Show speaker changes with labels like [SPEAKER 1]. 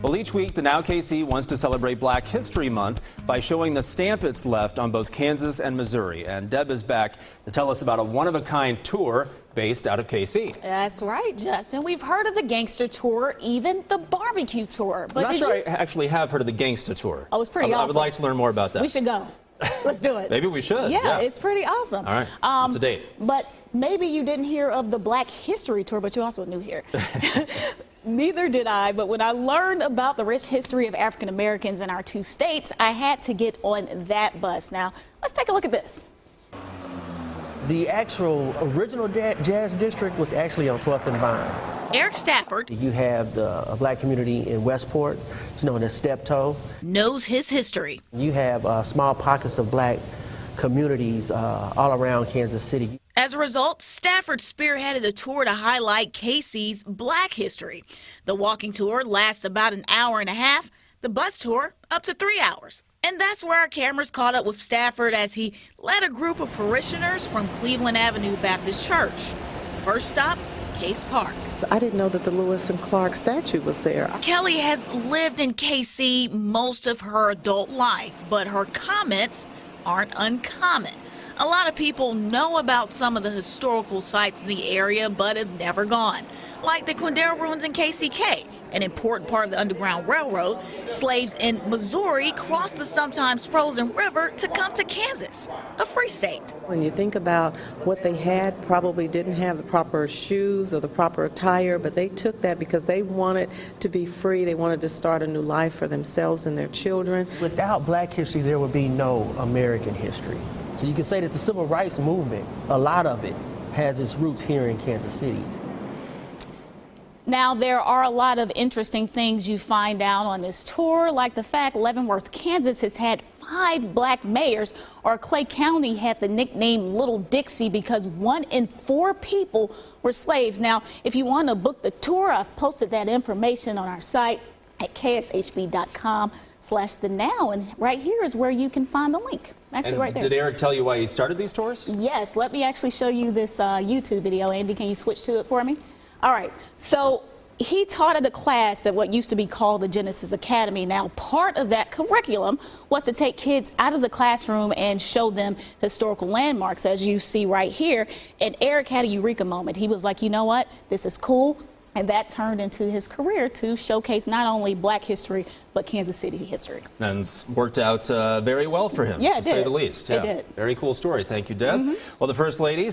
[SPEAKER 1] Well, each week, the Now KC wants to celebrate Black History Month by showing the stamp it's left on both Kansas and Missouri. And Deb is back to tell us about a one-of-a-kind tour based out of KC.
[SPEAKER 2] That's right, Justin. We've heard of the gangster tour, even the barbecue tour. But
[SPEAKER 1] I'm not sure I actually have heard of the gangster tour.
[SPEAKER 2] Oh, it's pretty awesome.
[SPEAKER 1] I would like to learn more about that.
[SPEAKER 2] We should go. Let's do it.
[SPEAKER 1] Maybe we should.
[SPEAKER 2] Yeah, it's pretty awesome.
[SPEAKER 1] All right, it's a date.
[SPEAKER 2] But maybe you didn't hear of the Black History Tour, but you're also new here. Neither did I, but when I learned about the rich history of African Americans in our two states, I had to get on that bus. Now, let's take a look at this.
[SPEAKER 3] The actual original jazz district was actually on 12th and Vine.
[SPEAKER 2] Eric Stafford,
[SPEAKER 3] You have the black community in Westport, it's known as Steptoe.
[SPEAKER 2] knows his history.
[SPEAKER 3] You have small pockets of black communities all around Kansas City.
[SPEAKER 2] As a result, Stafford spearheaded a tour to highlight KC's Black history. The walking tour lasts about an hour and a half, the bus tour up to 3 hours. And that's where our cameras caught up with Stafford as he led a group of parishioners from Cleveland Avenue Baptist Church. First stop, Case Park.
[SPEAKER 4] I didn't know that the Lewis and Clark statue was there.
[SPEAKER 2] Kelly has lived in KC most of her adult life, but her comments aren't uncommon. A lot of people know about some of the historical sites in the area, but have never gone. Like the Quindale Ruins in KCK, an important part of the Underground Railroad. Slaves in Missouri crossed the sometimes frozen river to come to Kansas, a free state.
[SPEAKER 4] When you think about what they had, probably didn't have the proper shoes or the proper attire, but they took that because they wanted to be free. They wanted to start a new life for themselves and their children.
[SPEAKER 3] Without black history, there would be no American history. So you can say that the civil rights movement, a lot of it has its roots here in Kansas City.
[SPEAKER 2] Now, there are a lot of interesting things you find out on this tour, like the fact Leavenworth, Kansas has had 5 black mayors, or Clay County had the nickname Little Dixie because 1 in 4 people were slaves. Now, if you want to book the tour, I've posted that information on our site at kshb.com/thenow, and right here is where you can find the link. Actually, right there.
[SPEAKER 1] Did Eric tell you why he started these tours?
[SPEAKER 2] Yes, let me actually show you this YouTube video. Andy, can you switch to it for me? All right, so he taught at a class at what used to be called the Genesis Academy. Now, part of that curriculum was to take kids out of the classroom and show them historical landmarks, as you see right here. And Eric had a eureka moment. He was like, you know what, this is cool. And that turned into his career to showcase not only black history, but Kansas City history.
[SPEAKER 1] And it's worked out very well for him,
[SPEAKER 2] Yeah,
[SPEAKER 1] to say the least.
[SPEAKER 2] It did.
[SPEAKER 1] Very cool story. Thank you, Deb. Well, the First Lady